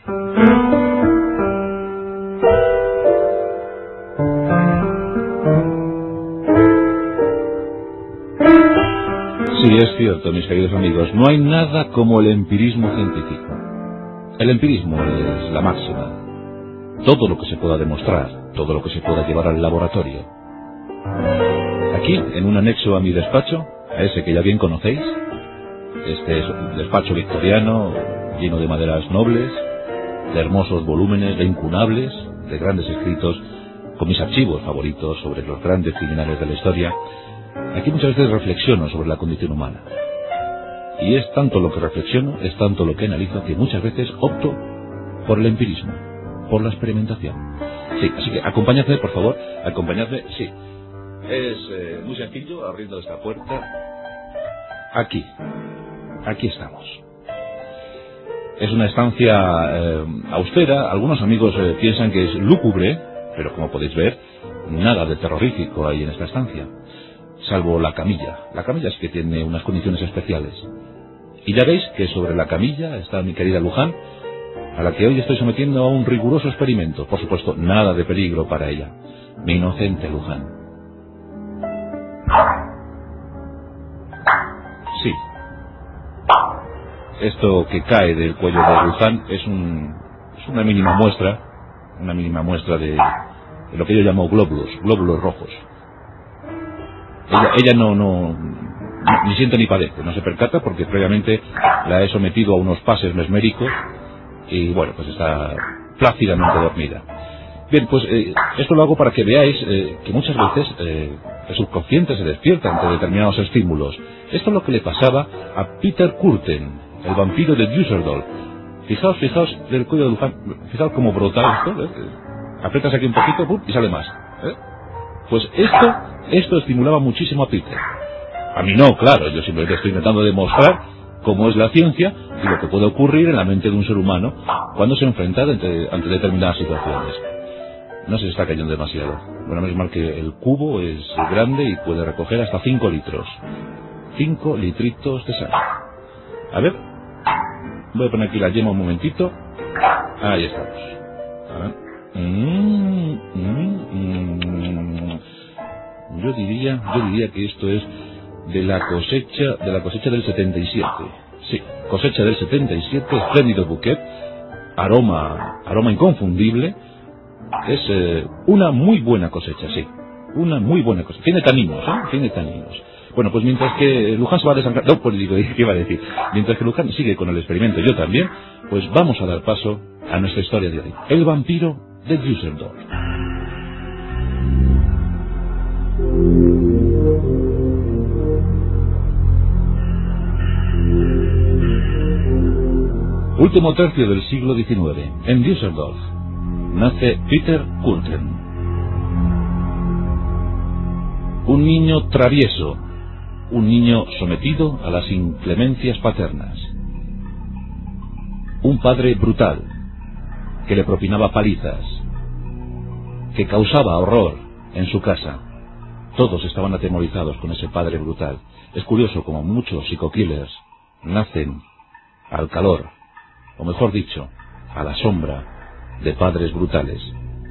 Sí, es cierto, mis queridos amigos, no hay nada como el empirismo científico. El empirismo es la máxima. Todo lo que se pueda demostrar, todo lo que se pueda llevar al laboratorio. Aquí, en un anexo a mi despacho, a ese que ya bien conocéis, este es un despacho victoriano, lleno de maderas nobles, de hermosos volúmenes, de incunables, de grandes escritos, con mis archivos favoritos sobre los grandes criminales de la historia. Aquí muchas veces reflexiono sobre la condición humana. Y es tanto lo que reflexiono, es tanto lo que analizo, que muchas veces opto por el empirismo, por la experimentación. Sí, así que acompañadme, por favor, acompañadme, sí. Es muy sencillo, abriendo esta puerta. Aquí estamos. Es una estancia austera. Algunos amigos piensan que es lúgubre, pero como podéis ver, nada de terrorífico hay en esta estancia. Salvo la camilla. La camilla es que tiene unas condiciones especiales. Y ya veis que sobre la camilla está mi querida Luján, a la que hoy estoy sometiendo a un riguroso experimento. Por supuesto, nada de peligro para ella. Mi inocente Luján. Sí. Esto que cae del cuello de Luján es una mínima muestra de lo que yo llamo glóbulos rojos. Ella ni siente ni padece, no se percata porque previamente la he sometido a unos pases mesméricos y bueno, pues está plácidamente dormida. Bien, pues esto lo hago para que veáis que muchas veces el subconsciente se despierta ante determinados estímulos. Esto es lo que le pasaba a Peter Kürten, el vampiro de Düsseldorf. Fijaos del cuello de Luján, fijaos cómo brota esto, aprietas aquí un poquito, ¡pum!, y sale más. Pues esto estimulaba muchísimo a Peter. A mí no, claro, yo simplemente estoy intentando demostrar cómo es la ciencia y lo que puede ocurrir en la mente de un ser humano cuando se enfrenta ante determinadas situaciones. No se está cayendo demasiado. Bueno, menos mal que el cubo es grande y puede recoger hasta 5 litros. 5 litritos de sangre. A ver, voy a poner aquí la yema un momentito. Ahí estamos. Yo diría que esto es de la cosecha del 77. Sí, cosecha del 77, espléndido bouquet, aroma inconfundible. Es una muy buena cosecha, sí. Una muy buena cosecha. Tiene taninos, Tiene taninos. Bueno, pues mientras que Luján se va a desangrar... No, pues digo, ¿qué iba a decir? Mientras que Luján sigue con el experimento, yo también, pues vamos a dar paso a nuestra historia de hoy. El vampiro de Düsseldorf. Último tercio del siglo XIX. En Düsseldorf nace Peter Kürten. Un niño travieso, un niño sometido a las inclemencias paternas. Un padre brutal, que le propinaba palizas, que causaba horror en su casa. Todos estaban atemorizados con ese padre brutal. Es curioso como muchos psico-killers nacen al calor, o mejor dicho, a la sombra de padres brutales,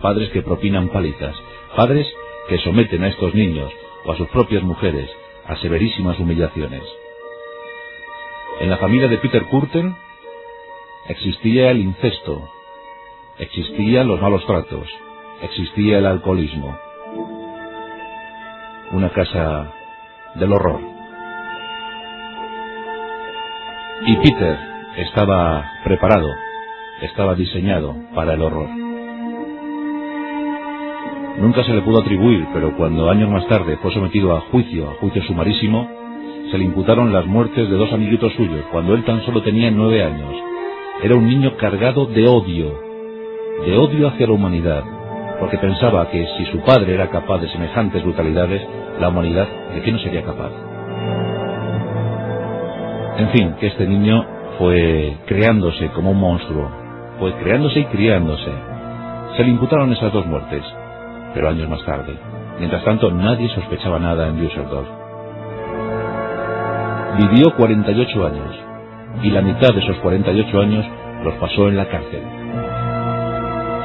padres que propinan palizas, padres que someten a estos niños o a sus propias mujeres a severísimas humillaciones. En la familia de Peter Kürten existía el incesto, existían los malos tratos, existía el alcoholismo. Una casa del horror. Y Peter estaba preparado, estaba diseñado para el horror. Nunca se le pudo atribuir, pero cuando años más tarde fue sometido a juicio sumarísimo, se le imputaron las muertes de 2 amiguitos suyos, cuando él tan solo tenía 9 años. Era un niño cargado de odio hacia la humanidad, porque pensaba que si su padre era capaz de semejantes brutalidades, la humanidad, ¿de qué no sería capaz? En fin, que este niño fue creándose como un monstruo, fue creándose y criándose. Se le imputaron esas 2 muertes, pero años más tarde. Mientras tanto, nadie sospechaba nada en Düsseldorf. Vivió 48 años, y la mitad de esos 48 años los pasó en la cárcel.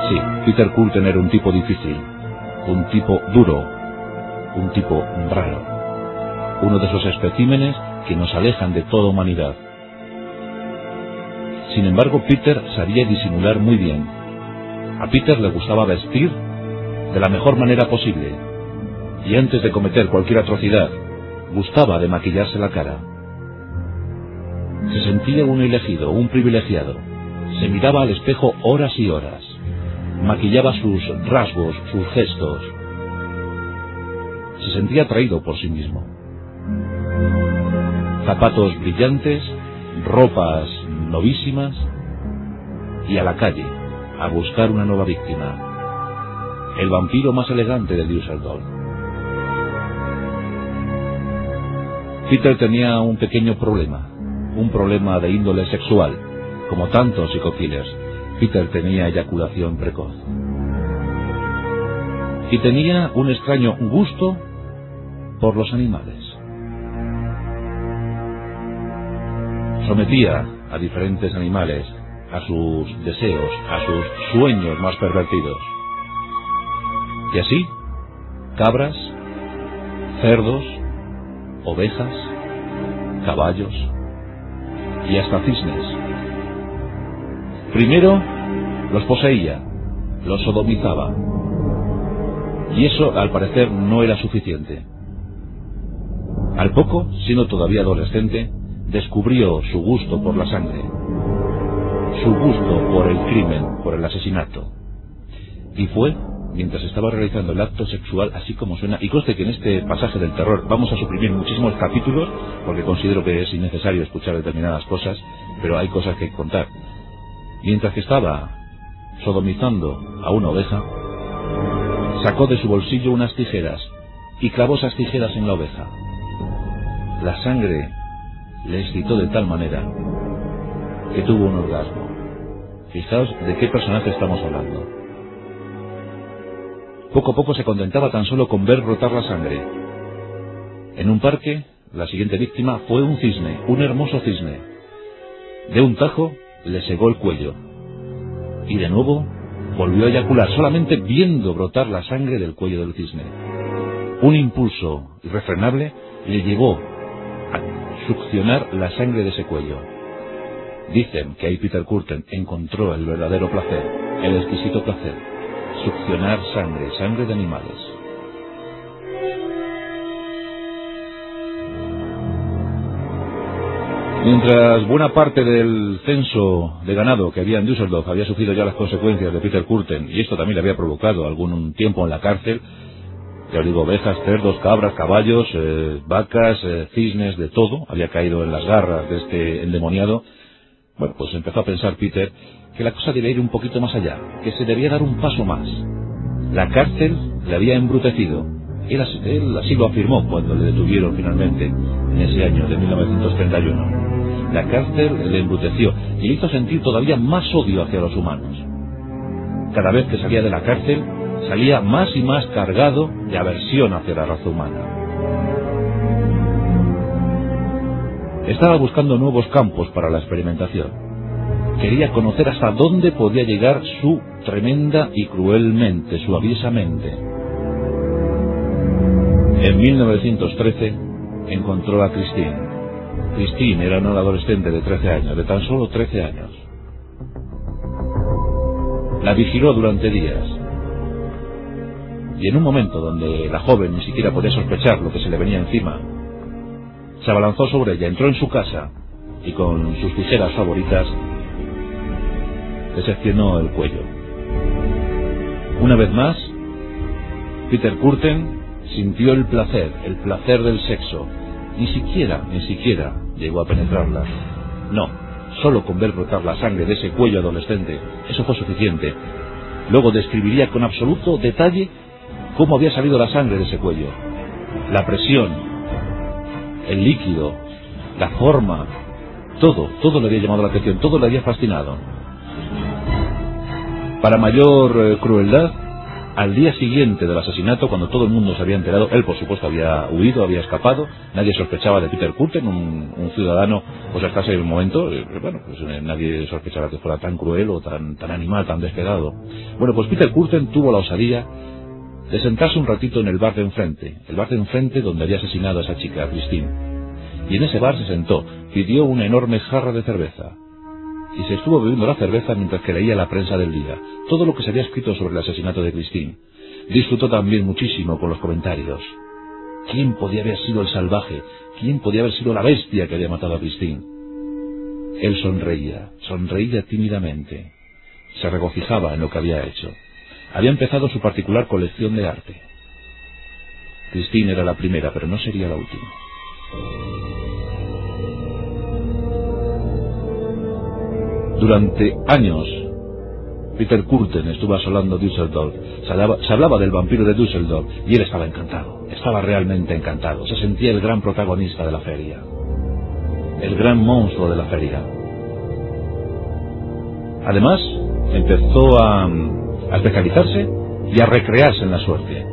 Sí, Peter Kürten era un tipo difícil, un tipo duro, un tipo raro, uno de esos especímenes que nos alejan de toda humanidad. Sin embargo, Peter sabía disimular muy bien. A Peter le gustaba vestir de la mejor manera posible, y antes de cometer cualquier atrocidad, gustaba de maquillarse la cara. Se sentía un elegido, un privilegiado. Se miraba al espejo horas y horas. Maquillaba sus rasgos, sus gestos. Se sentía atraído por sí mismo. Zapatos brillantes, ropas novísimas, y a la calle, a buscar una nueva víctima. El vampiro más elegante de Düsseldorf. Peter tenía un pequeño problema, un problema de índole sexual, como tantos psicokillers. Peter tenía eyaculación precoz. Y tenía un extraño gusto por los animales. Sometía a diferentes animales a sus deseos, a sus sueños más pervertidos. Y así, cabras, cerdos, ovejas, caballos y hasta cisnes. Primero los poseía, los sodomizaba, y eso al parecer no era suficiente. Al poco, siendo todavía adolescente, descubrió su gusto por la sangre, su gusto por el crimen, por el asesinato. Y fue mientras estaba realizando el acto sexual, así como suena, y conste que en este pasaje del terror vamos a suprimir muchísimos capítulos, porque considero que es innecesario escuchar determinadas cosas, pero hay cosas que contar. Mientras que estaba sodomizando a una oveja, sacó de su bolsillo unas tijeras y clavó esas tijeras en la oveja. La sangre le excitó de tal manera que tuvo un orgasmo. Fijaos de qué personaje estamos hablando. Poco a poco se contentaba tan solo con ver brotar la sangre. En un parque, la siguiente víctima fue un cisne, un hermoso cisne. De un tajo le segó el cuello. Y de nuevo volvió a eyacular, solamente viendo brotar la sangre del cuello del cisne. Un impulso irrefrenable le llevó a succionar la sangre de ese cuello. Dicen que ahí Peter Kürten encontró el verdadero placer, el exquisito placer, succionar sangre, sangre de animales. Mientras buena parte del censo de ganado que había en Düsseldorf había sufrido ya las consecuencias de Peter Kürten, y esto también le había provocado algún tiempo en la cárcel, ya os digo, ovejas, cerdos, cabras, caballos, vacas, cisnes, de todo, había caído en las garras de este endemoniado. Bueno, pues empezó a pensar Peter que la cosa debía ir un poquito más allá, que se debía dar un paso más. La cárcel le había embrutecido. Él así lo afirmó cuando le detuvieron finalmente, en ese año de 1931. La cárcel le embruteció y le hizo sentir todavía más odio hacia los humanos. Cada vez que salía de la cárcel, salía más y más cargado de aversión hacia la raza humana. Estaba buscando nuevos campos para la experimentación. Quería conocer hasta dónde podía llegar su tremenda y cruel mente, su aviesa mente. En 1913 encontró a Christine. Christine era una adolescente de 13 años, de tan solo 13 años. La vigiló durante días. Y en un momento donde la joven ni siquiera podía sospechar lo que se le venía encima, se abalanzó sobre ella, entró en su casa y con sus tijeras favoritas le seccionó el cuello. Una vez más, Peter Kürten sintió el placer del sexo. Ni siquiera llegó a penetrarla. No, solo con ver brotar la sangre de ese cuello adolescente, eso fue suficiente. Luego describiría con absoluto detalle cómo había salido la sangre de ese cuello. La presión, el líquido, la forma, todo le había llamado la atención, todo le había fascinado. Para mayor crueldad, Al día siguiente del asesinato, cuando todo el mundo se había enterado, él por supuesto había huido, había escapado, nadie sospechaba de Peter Kürten, un ciudadano, pues hasta ese momento, bueno, pues nadie sospechaba que fuera tan cruel o tan animal, tan despiadado. Bueno, pues Peter Kürten tuvo la osadía de sentarse un ratito en el bar de enfrente donde había asesinado a esa chica, Christine. Y en ese bar se sentó, pidió una enorme jarra de cerveza. Y se estuvo bebiendo la cerveza mientras que leía la prensa del día, todo lo que se había escrito sobre el asesinato de Christine. Disfrutó también muchísimo con los comentarios. ¿Quién podía haber sido el salvaje? ¿Quién podía haber sido la bestia que había matado a Christine? Él sonreía tímidamente. Se regocijaba en lo que había hecho. Había empezado su particular colección de arte. Christine era la primera, pero no sería la última. Durante años, Peter Kürten estuvo asolando Düsseldorf. Se hablaba del vampiro de Düsseldorf y él estaba encantado, estaba realmente encantado. Se sentía el gran protagonista de la feria, el gran monstruo de la feria. Además, empezó a especializarse y a recrearse en la suerte.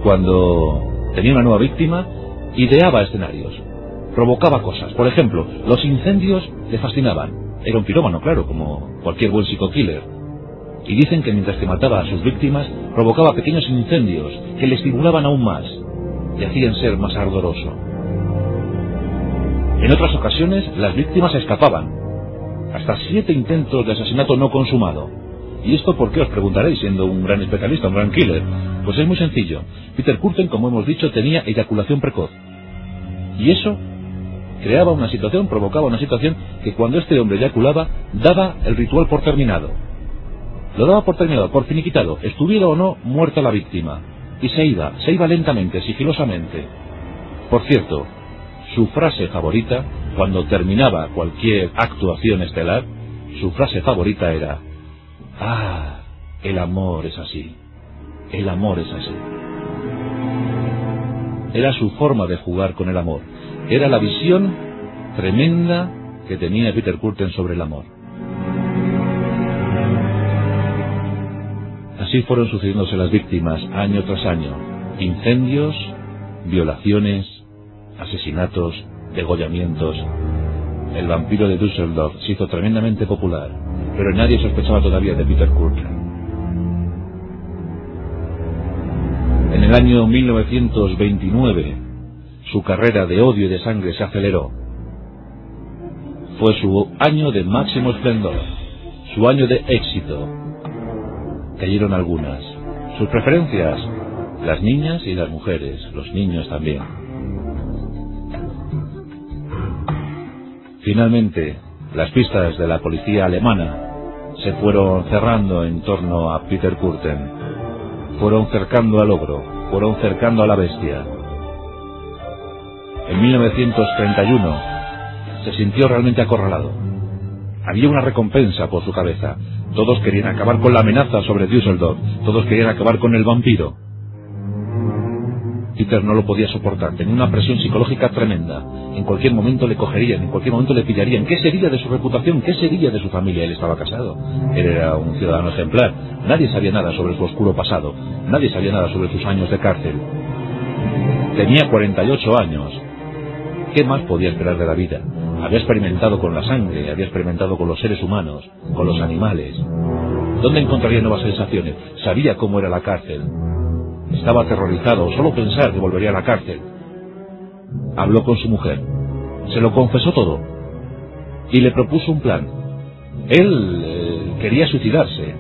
Cuando tenía una nueva víctima, ideaba escenarios, provocaba cosas. Por ejemplo, los incendios le fascinaban. Era un pirómano, claro, como cualquier buen psico-killer. Y dicen que mientras que mataba a sus víctimas, provocaba pequeños incendios que le estimulaban aún más y hacían ser más ardoroso. En otras ocasiones, las víctimas escapaban. Hasta 7 intentos de asesinato no consumado. ¿Y esto por qué, os preguntaréis, siendo un gran especialista, un gran killer? Pues es muy sencillo. Peter Kürten, como hemos dicho, tenía eyaculación precoz. Y eso provocaba una situación que cuando este hombre eyaculaba, daba el ritual por terminado. Lo daba por terminado, por finiquitado, estuviera o no muerta la víctima. Y se iba lentamente, sigilosamente. Por cierto, su frase favorita, cuando terminaba cualquier actuación estelar, su frase favorita era: «Ah, el amor es así, el amor es así». Era su forma de jugar con el amor. Era la visión tremenda que tenía Peter Kürten sobre el amor. Así fueron sucediéndose las víctimas año tras año. Incendios, violaciones, asesinatos, degollamientos. El vampiro de Düsseldorf se hizo tremendamente popular, pero nadie sospechaba todavía de Peter Kürten. En el año 1929, su carrera de odio y de sangre se aceleró. Fue su año de máximo esplendor, su año de éxito. Cayeron algunas. Sus preferencias: las niñas y las mujeres, los niños también. Finalmente, las pistas de la policía alemana se fueron cerrando en torno a Peter Kürten. Fueron cercando al ogro, fueron cercando a la bestia. En 1931 se sintió realmente acorralado. Había una recompensa por su cabeza. Todos querían acabar con la amenaza sobre Düsseldorf. Todos querían acabar con el vampiro. Peter no lo podía soportar. Tenía una presión psicológica tremenda. En cualquier momento le cogerían, en cualquier momento le pillarían. ¿Qué sería de su reputación? ¿Qué sería de su familia? Él estaba casado. Él era un ciudadano ejemplar. Nadie sabía nada sobre su oscuro pasado. Nadie sabía nada sobre sus años de cárcel. Tenía 48 años. ¿Qué más podía esperar de la vida? Había experimentado con la sangre, había experimentado con los seres humanos, con los animales. ¿Dónde encontraría nuevas sensaciones? Sabía cómo era la cárcel. Estaba aterrorizado, solo pensar que volvería a la cárcel. Habló con su mujer, se lo confesó todo y le propuso un plan. Él quería suicidarse.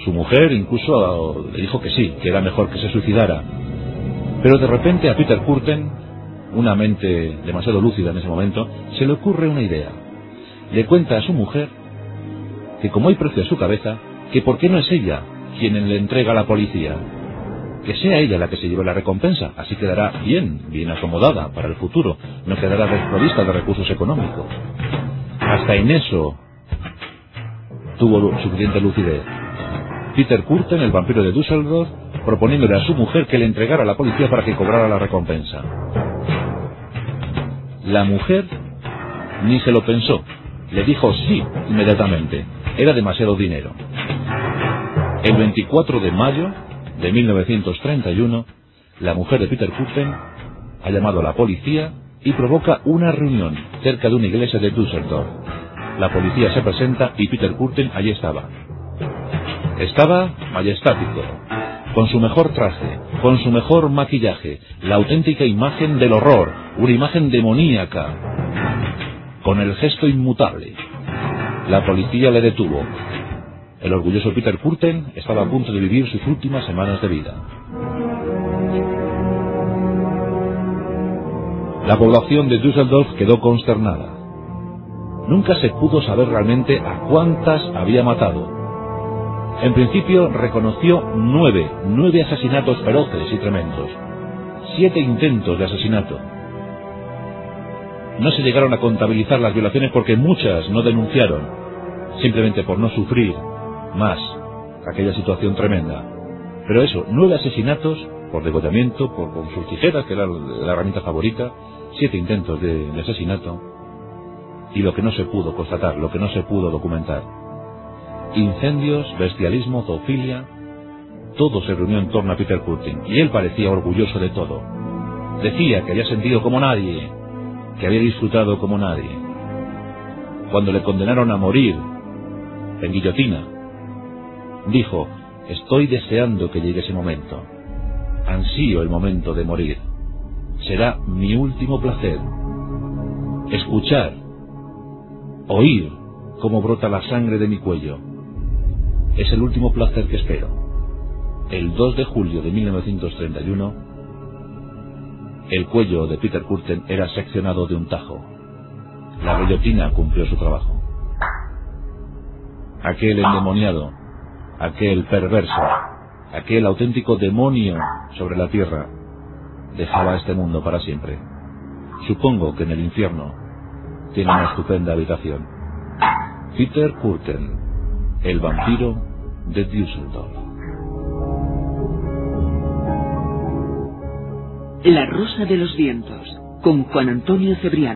Su mujer incluso le dijo que sí, que era mejor que se suicidara. Pero de repente a Peter Kürten, una mente demasiado lúcida en ese momento, se le ocurre una idea. Le cuenta a su mujer que como hay precio a su cabeza, que por qué no es ella quien le entrega a la policía, que sea ella la que se lleve la recompensa, así quedará bien acomodada para el futuro, no quedará desprovista de recursos económicos. Hasta en eso tuvo suficiente lucidez. Peter Kürten, el vampiro de Düsseldorf, proponiéndole a su mujer que le entregara a la policía para que cobrara la recompensa. La mujer ni se lo pensó, le dijo sí inmediatamente. Era demasiado dinero. El 24 de mayo de 1931, la mujer de Peter Kürten ha llamado a la policía y provoca una reunión cerca de una iglesia de Düsseldorf. La policía se presenta y Peter Kürten allí estaba. Estaba majestático, con su mejor traje, con su mejor maquillaje, la auténtica imagen del horror, una imagen demoníaca, con el gesto inmutable. La policía le detuvo. El orgulloso Peter Kürten estaba a punto de vivir sus últimas semanas de vida. La población de Düsseldorf quedó consternada. Nunca se pudo saber realmente a cuántas había matado. En principio reconoció nueve asesinatos feroces y tremendos, 7 intentos de asesinato. No se llegaron a contabilizar las violaciones porque muchas no denunciaron, simplemente por no sufrir más aquella situación tremenda. Pero eso, 9 asesinatos por degollamiento, con sus tijeras, que era la herramienta favorita, 7 intentos de asesinato, y lo que no se pudo constatar, lo que no se pudo documentar. Incendios, bestialismo, zoofilia, todo se reunió en torno a Peter Kürten, y él parecía orgulloso de todo. Decía que había sentido como nadie, que había disfrutado como nadie. Cuando le condenaron a morir en guillotina, dijo: estoy deseando que llegue ese momento. Ansío el momento de morir. Será mi último placer. Escuchar, oír cómo brota la sangre de mi cuello. Es el último placer que espero. El 2 de julio de 1931, el cuello de Peter Kürten era seccionado de un tajo. La guillotina cumplió su trabajo. Aquel endemoniado, aquel perverso, aquel auténtico demonio sobre la tierra, dejaba este mundo para siempre. Supongo que en el infierno tiene una estupenda habitación. Peter Kürten, el vampiro de Düsseldorf. La rosa de los vientos, con Juan Antonio Cebrián.